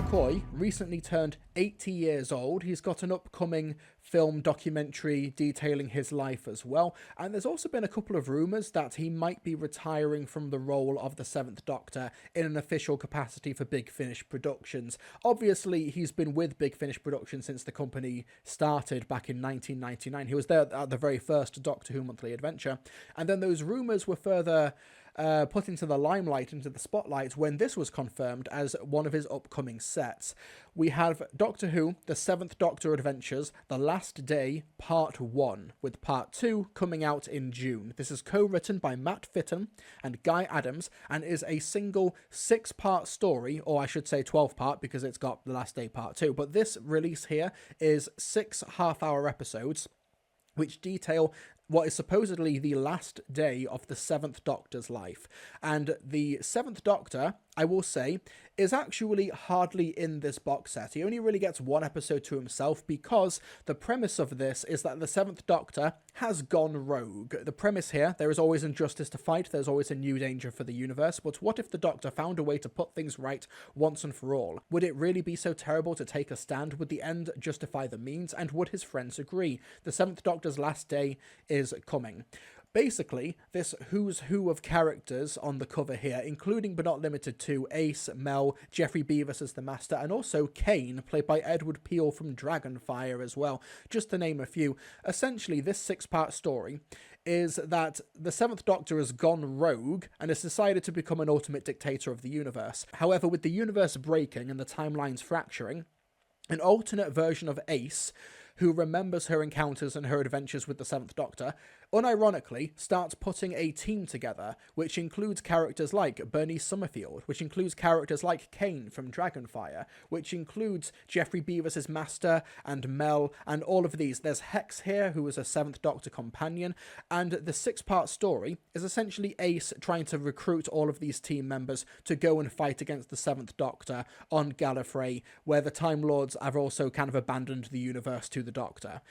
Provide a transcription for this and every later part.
McCoy recently turned 80 years old. He's got an upcoming film documentary detailing his life as well. And there's also been a couple of rumours that he might be retiring from the role of the Seventh Doctor in an official capacity for Big Finish Productions. Obviously, he's been with Big Finish Productions since the company started back in 1999. He was there at the very first Doctor Who Monthly Adventure. And then those rumours were further put into the limelight, into the spotlight, when this was confirmed as one of his upcoming sets. We have Doctor Who, The Seventh Doctor Adventures, The Last Day, Part 1, with Part 2 coming out in June. This is co-written by Matt Fitton and Guy Adams, and is a single 6-part story, or I should say 12-part, because it's got The Last Day Part 2. But this release here is 6 half-hour episodes, which detail what is supposedly the last day of the Seventh Doctor's life. And the Seventh Doctor, I will say, is actually hardly in this box set. He only really gets one episode to himself, because the premise of this is that the Seventh Doctor has gone rogue. The premise here, there is always injustice to fight, there's always a new danger for the universe, but what if the Doctor found a way to put things right once and for all? Would it really be so terrible to take a stand? Would the end justify the means? And would his friends agree? The Seventh Doctor's last day is coming. Basically, this who's who of characters on the cover here, including but not limited to Ace, Mel, Geoffrey Beavis as the Master, and also Kane, played by Edward Peel from Dragonfire as well, just to name a few. Essentially, this 6-part story is that the Seventh Doctor has gone rogue and has decided to become an ultimate dictator of the universe. However, with the universe breaking and the timelines fracturing, an alternate version of Ace, who remembers her encounters and her adventures with the Seventh Doctor, unironically starts putting a team together, which includes characters like Bernice Summerfield, which includes characters like Kane from Dragonfire, which includes Geoffrey Beavis' Master and Mel, and all of these. There's Hex here, who is a Seventh Doctor companion, and the 6-part story is essentially Ace trying to recruit all of these team members to go and fight against the Seventh Doctor on Gallifrey, where the Time Lords have also kind of abandoned the universe to the Doctor.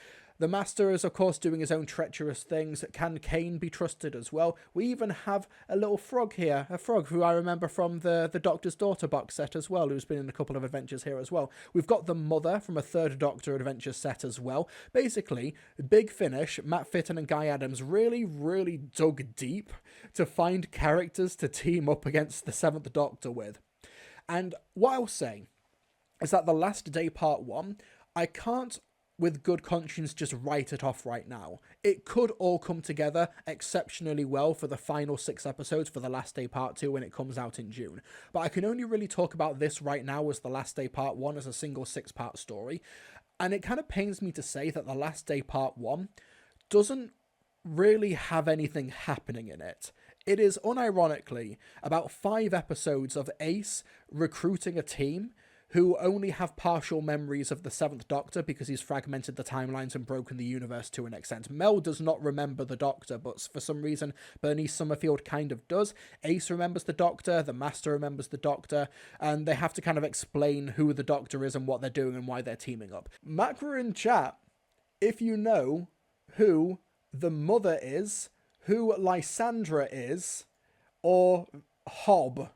The Master is, of course, doing his own treacherous things. Can Kane be trusted as well? We even have a little frog here, a frog who I remember from the Doctor's Daughter box set as well, who's been in a couple of adventures here as well. We've got the Mother from a Third Doctor adventure set as well. Basically, Big Finish, Matt Fitton and Guy Adams really, really dug deep to find characters to team up against the Seventh Doctor with. And what I'll say is that The Last Day Part 1, I can't with good conscience just write it off right now. It could all come together exceptionally well for the final 6 episodes for The Last Day Part 2 when it comes out in June. But I can only really talk about this right now as The Last Day Part 1 as a single 6-part story. And it kind of pains me to say that The Last Day Part 1 doesn't really have anything happening in it. It is unironically about 5 episodes of Ace recruiting a team who only have partial memories of the Seventh Doctor because he's fragmented the timelines and broken the universe to an extent. Mel does not remember the Doctor, but for some reason Bernice Summerfield kind of does. Ace remembers the Doctor, the Master remembers the Doctor, and they have to kind of explain who the Doctor is and what they're doing and why they're teaming up. Macra in chat, if you know who the Mother is, who Lysandra is, or Hob.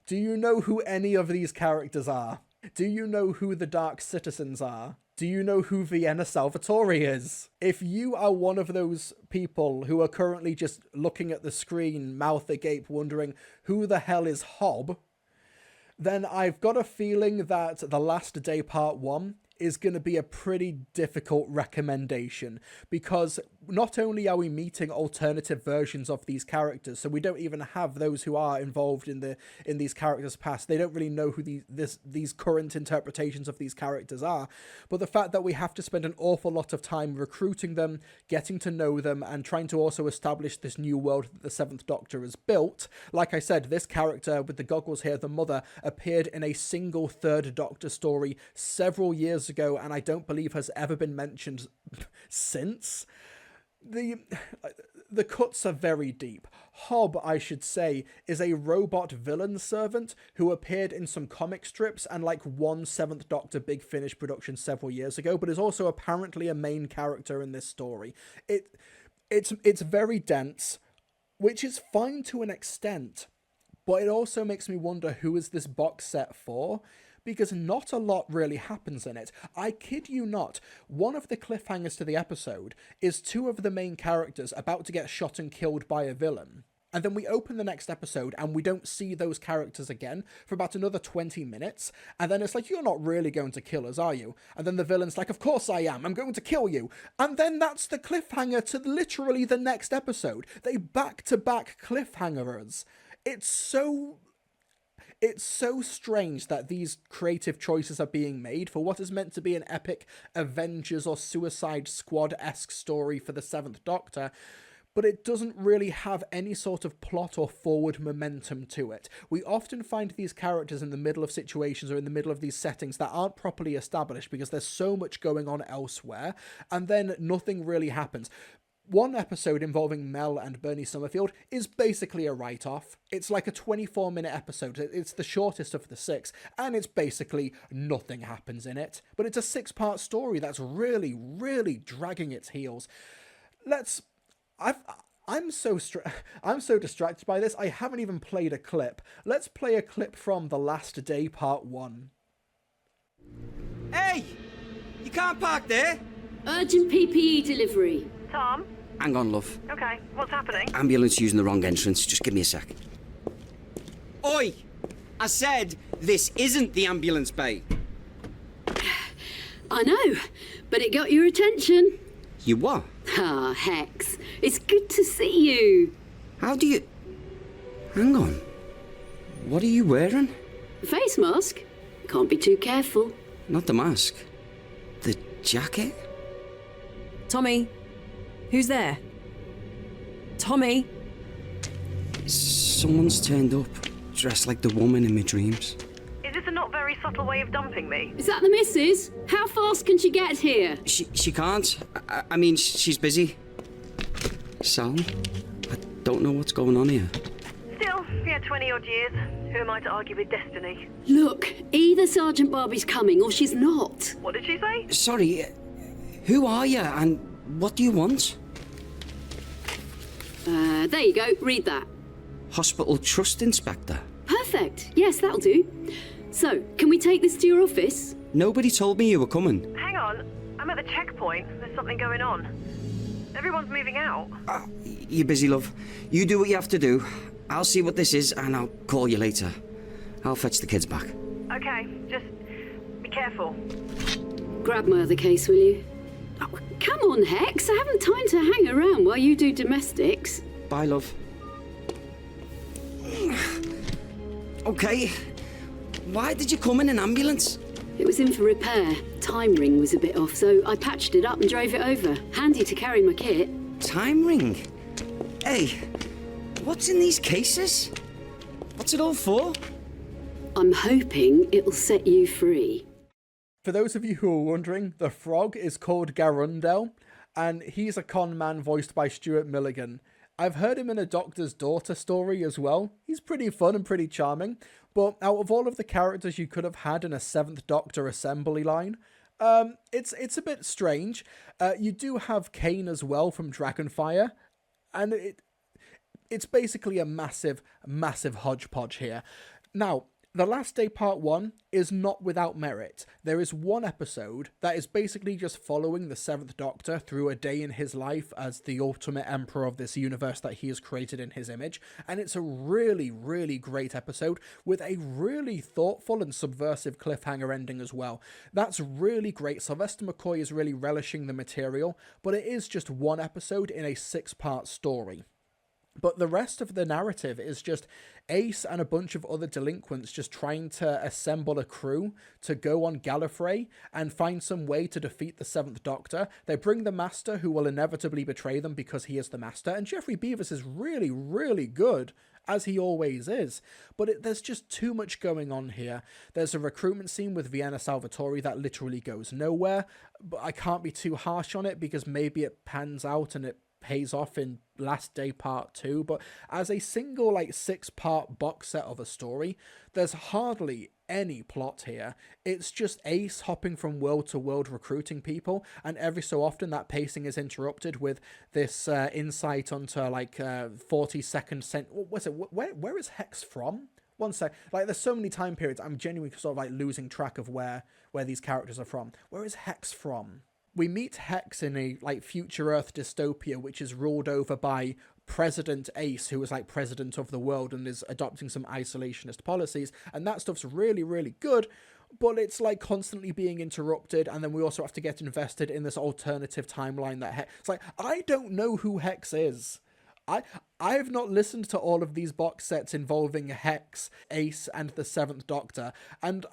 Do you know who any of these characters are? Do you know who the Dark Citizens are? Do you know who Vienna Salvatore is? If you are one of those people who are currently just looking at the screen, mouth agape, wondering who the hell is Hob, then I've got a feeling that The Last Day Part 1 is going to be a pretty difficult recommendation, because not only are we meeting alternative versions of these characters, so we don't even have those who are involved in these characters' past. They don't really know who these current interpretations of these characters are, but the fact that we have to spend an awful lot of time recruiting them, getting to know them, and trying to also establish this new world that the Seventh Doctor has built. Like I said, this character with the goggles here, the Mother, appeared in a single Third Doctor story several years ago, and I don't believe has ever been mentioned since. The cuts are very deep. Hob, I should say, is a robot villain servant who appeared in some comic strips and like one Seventh Doctor Big Finish production several years ago, but is also apparently a main character in this story. It's very dense, which is fine to an extent, But it also makes me wonder, who is this box set for? Because not a lot really happens in it. I kid you not, one of the cliffhangers to the episode is two of the main characters about to get shot and killed by a villain. And then we open the next episode and we don't see those characters again for about another 20 minutes. And then it's like, you're not really going to kill us, are you? And then the villain's like, of course I am. I'm going to kill you. And then that's the cliffhanger to literally the next episode. They back-to-back cliffhanger us. It's so strange that these creative choices are being made for what is meant to be an epic Avengers or Suicide Squad-esque story for the Seventh Doctor, but it doesn't really have any sort of plot or forward momentum to it. We often find these characters in the middle of situations or in the middle of these settings that aren't properly established because there's so much going on elsewhere, and then nothing really happens. One episode involving Mel and Bernie Summerfield is basically a write-off. It's like a 24-minute episode. It's the shortest of the 6, and it's basically nothing happens in it. But it's a 6-part story that's really, really dragging its heels. I'm so distracted by this, I haven't even played a clip. Let's play a clip from The Last Day Part 1. Hey! You can't park there! Urgent PPE delivery. Tom? Hang on, love. Okay, what's happening? Ambulance using the wrong entrance. Just give me a sec. Oi! I said this isn't the ambulance bay. I know, but it got your attention. You what? Ah, Hex. It's good to see you. How do you... Hang on. What are you wearing? Face mask? Can't be too careful. Not the mask. The jacket? Tommy? Who's there? Tommy? Someone's turned up, dressed like the woman in my dreams. Is this a not very subtle way of dumping me? Is that the missus? How fast can she get here? She can't. I mean, she's busy. Sal, I don't know what's going on here. Still, we had 20-odd years. Who am I to argue with destiny? Look, either Sergeant Barbie's coming or she's not. What did she say? Sorry, who are you and what do you want? There you go, read that. Hospital Trust Inspector. Perfect, yes, that'll do. So, can we take this to your office? Nobody told me you were coming. Hang on, I'm at the checkpoint. There's something going on. Everyone's moving out. You're busy, love. You do what you have to do. I'll see what this is and I'll call you later. I'll fetch the kids back. Okay, just be careful. Grab my other case, will you? Oh, come on, Hex. I haven't time to hang around while you do domestics. Bye, love. Okay. Why did you come in an ambulance? It was in for repair. Time ring was a bit off, so I patched it up and drove it over. Handy to carry my kit. Time ring? Hey, what's in these cases? What's it all for? I'm hoping it'll set you free. For those of you who are wondering, the frog is called Garundel, and he's a con man voiced by Stuart Milligan. I've heard him in a Doctor's Daughter story as well. He's pretty fun and pretty charming, but out of all of the characters you could have had in a 7th Doctor assembly line, it's a bit strange. You do have Kane as well from Dragonfire, and it's basically a massive, massive hodgepodge here. Now, The Last Day Part 1 is not without merit. There is one episode that is basically just following the 7th Doctor through a day in his life as the ultimate emperor of this universe that he has created in his image, and it's a really, really great episode with a really thoughtful and subversive cliffhanger ending as well. That's really great. Sylvester McCoy is really relishing the material, but it is just one episode in a 6-part story. But the rest of the narrative is just Ace and a bunch of other delinquents just trying to assemble a crew to go on Gallifrey and find some way to defeat the 7th Doctor. They bring the Master, who will inevitably betray them because he is the Master, and Jeffrey Beavis is really, really good, as he always is. But there's just too much going on here. There's a recruitment scene with Vienna Salvatore that literally goes nowhere, but I can't be too harsh on it because maybe it pans out and it pays off in Last Day Part 2, but as a single, like, 6-part box set of a story, there's hardly any plot here. It's just Ace hopping from world to world recruiting people, and every so often that pacing is interrupted with this insight onto, like, 40-second... Where is Hex from? One sec. Like, there's so many time periods, I'm genuinely sort of, like, losing track of where these characters are from. Where is Hex from? We meet Hex in a, like, future Earth dystopia, which is ruled over by President Ace, who is, like, president of the world and is adopting some isolationist policies, and that stuff's really, really good, but it's, like, constantly being interrupted, and then we also have to get invested in this alternative timeline that Hex... It's like, I don't know who Hex is. I've not listened to all of these box sets involving Hex, Ace, and the Seventh Doctor, and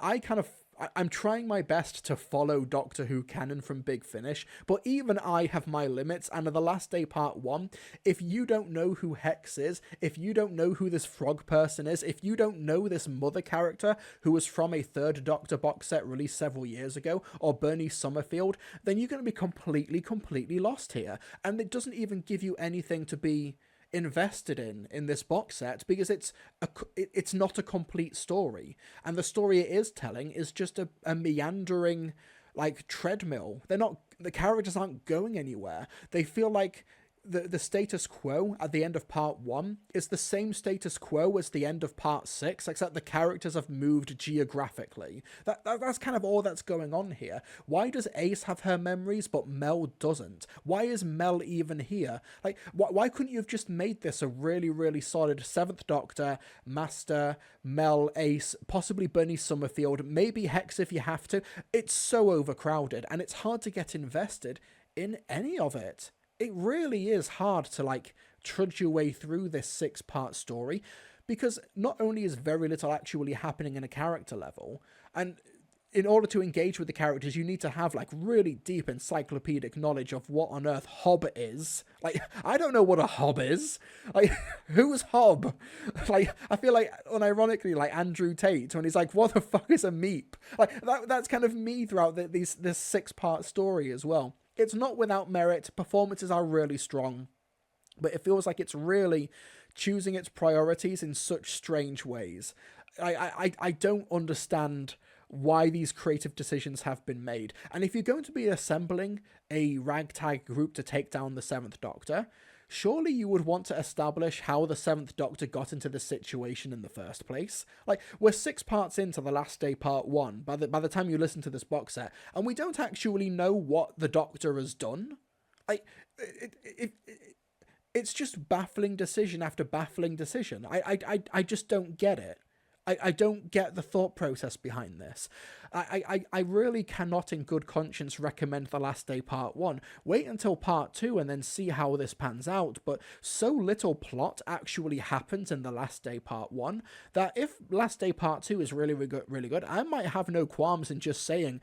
I'm trying my best to follow Doctor Who canon from Big Finish, but even I have my limits, and in The Last Day Part 1, if you don't know who Hex is, if you don't know who this frog person is, if you don't know this mother character who was from a Third Doctor box set released several years ago, or Bernie Summerfield, then you're going to be completely lost here, and it doesn't even give you anything to be invested in this box set, because it's not a complete story, and the story it is telling is just a meandering, like, treadmill. The characters aren't going anywhere. They feel like the status quo at the end of part 1 is the same status quo as the end of part 6, except the characters have moved geographically. That's kind of all that's going on here. Why does Ace have her memories, but Mel doesn't? Why is Mel even here? Like, why couldn't you have just made this a really, really solid 7th Doctor, Master, Mel, Ace, possibly Bernie Summerfield, maybe Hex if you have to? It's so overcrowded, and it's hard to get invested in any of it. It really is hard to, like, trudge your way through this 6-part story, because not only is very little actually happening in a character level, and in order to engage with the characters, you need to have, like, really deep encyclopedic knowledge of what on earth Hob is. Like, I don't know what a Hob is. Like, who's Hob? Like, I feel like, unironically, like Andrew Tate, when he's like, what the fuck is a meep? Like, that's kind of me throughout this 6-part story as well. It's not without merit. Performances are really strong, but it feels like it's really choosing its priorities in such strange ways. I don't understand why these creative decisions have been made. And if you're going to be assembling a ragtag group to take down the 7th Doctor, surely you would want to establish how the 7th Doctor got into this situation in the first place. Like, we're 6 parts into The Last Day Part 1 by the time you listen to this box set, and we don't actually know what the Doctor has done. Like, it's just baffling decision after baffling decision. I just don't get it. I don't get the thought process behind this. I really cannot in good conscience recommend The Last Day Part 1. Wait until Part 2 and then see how this pans out, but so little plot actually happens in The Last Day Part 1 that if Last Day Part 2 is really good, I might have no qualms in just saying,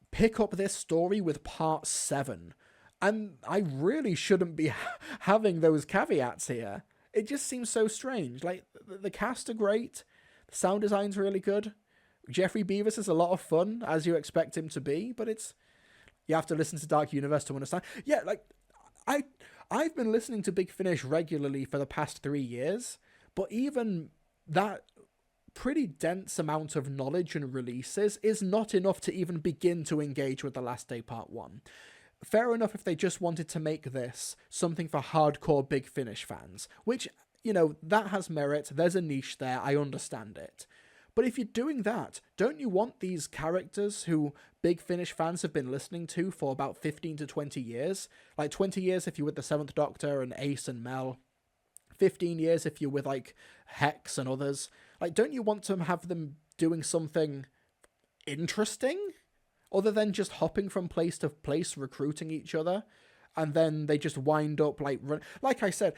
pick up this story with Part 7. And I really shouldn't be having those caveats here. It just seems so strange. Like, the cast are great. The sound design's really good. Jeffrey Beavis is a lot of fun, as you expect him to be, but you have to listen to Dark Universe to understand. Yeah, like, I've been listening to Big Finish regularly for the past 3 years, but even that pretty dense amount of knowledge and releases is not enough to even begin to engage with The Last Day Part 1. Fair enough if they just wanted to make this something for hardcore Big Finish fans, which, you know, that has merit, there's a niche there, I understand it. But if you're doing that, don't you want these characters who Big Finish fans have been listening to for about 15 to 20 years? Like, 20 years if you're with the 7th Doctor and Ace and Mel. 15 years if you're with, like, Hex and others. Like, don't you want to have them doing something interesting? Other than just hopping from place to place, recruiting each other, and then they just wind up, like... Like I said,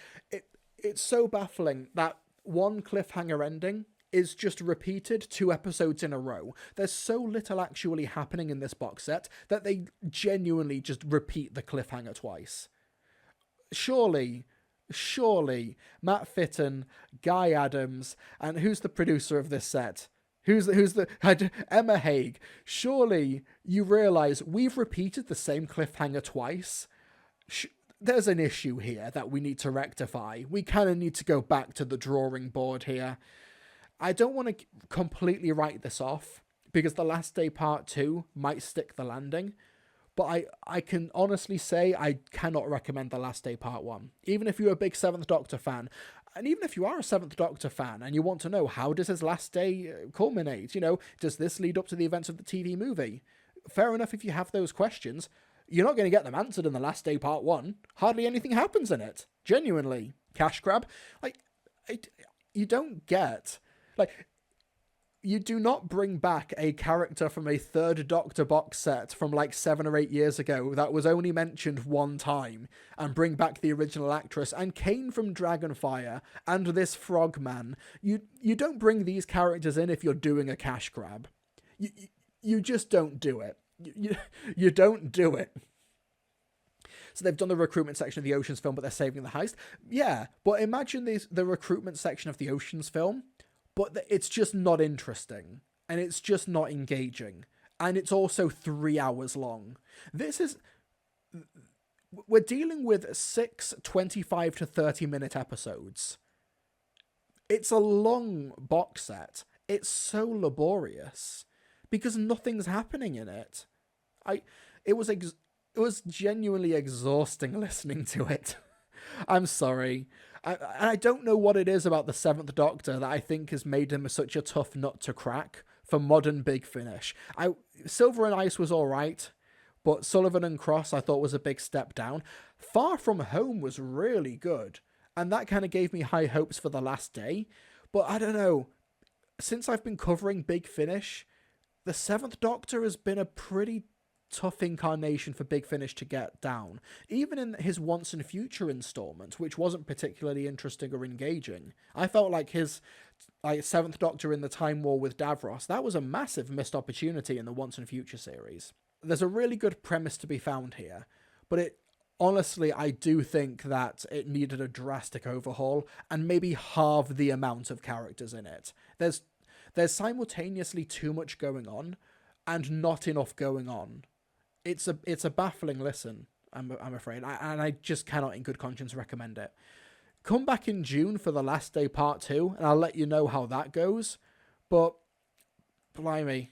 it's so baffling that one cliffhanger ending is just repeated 2 episodes in a row. There's so little actually happening in this box set that they genuinely just repeat the cliffhanger twice. Surely, Matt Fitton, Guy Adams, and who's the producer of this set? Who's the Emma Haig. Surely you realise we've repeated the same cliffhanger twice. there's an issue here that we need to rectify. We kind of need to go back to the drawing board here. I don't want to completely write this off, because The Last Day Part 2 might stick the landing, but I can honestly say I cannot recommend The Last Day Part 1. Even if you're a big Seventh Doctor fan, and even if you are a Seventh Doctor fan and you want to know how does his last day culminate, does this lead up to the events of the TV movie? Fair enough if you have those questions. You're not going to get them answered in The Last Day Part 1. Hardly anything happens in it. Genuinely. Cash grab. You don't get... you do not bring back a character from a Third Doctor box set from 7 or 8 years ago that was only mentioned one time and bring back the original actress and Kane from Dragonfire and this Frogman. You don't bring these characters in if you're doing a cash grab. You just don't do it. You don't do it. So they've done the recruitment section of the Oceans film, but they're saving the heist. Yeah, but imagine the recruitment section of the Oceans film, but it's just not interesting, and it's just not engaging, and it's also 3 hours long. We're dealing with 6 25 to 30 minute episodes. It's a long box set. It's so laborious because nothing's happening in it. It was genuinely exhausting listening to it. I'm sorry. I don't know what it is about the Seventh Doctor that I think has made him such a tough nut to crack for modern Big Finish. Silver and Ice was alright, but Sullivan and Cross I thought was a big step down. Far From Home was really good, and that kind of gave me high hopes for The Last Day. But I don't know, since I've been covering Big Finish, the Seventh Doctor has been a pretty tough incarnation for Big Finish to get down. Even in his Once and Future installment, which wasn't particularly interesting or engaging, I felt like his Seventh Doctor in the Time War with Davros, that was a massive missed opportunity in the Once and Future series. There's a really good premise to be found here, but honestly, I do think that it needed a drastic overhaul and maybe halve the amount of characters in it. There's simultaneously too much going on and not enough going on. It's a baffling listen, I'm afraid, and I just cannot in good conscience recommend it. Come back in June for The Last Day Part 2, and I'll let you know how that goes. But, blimey,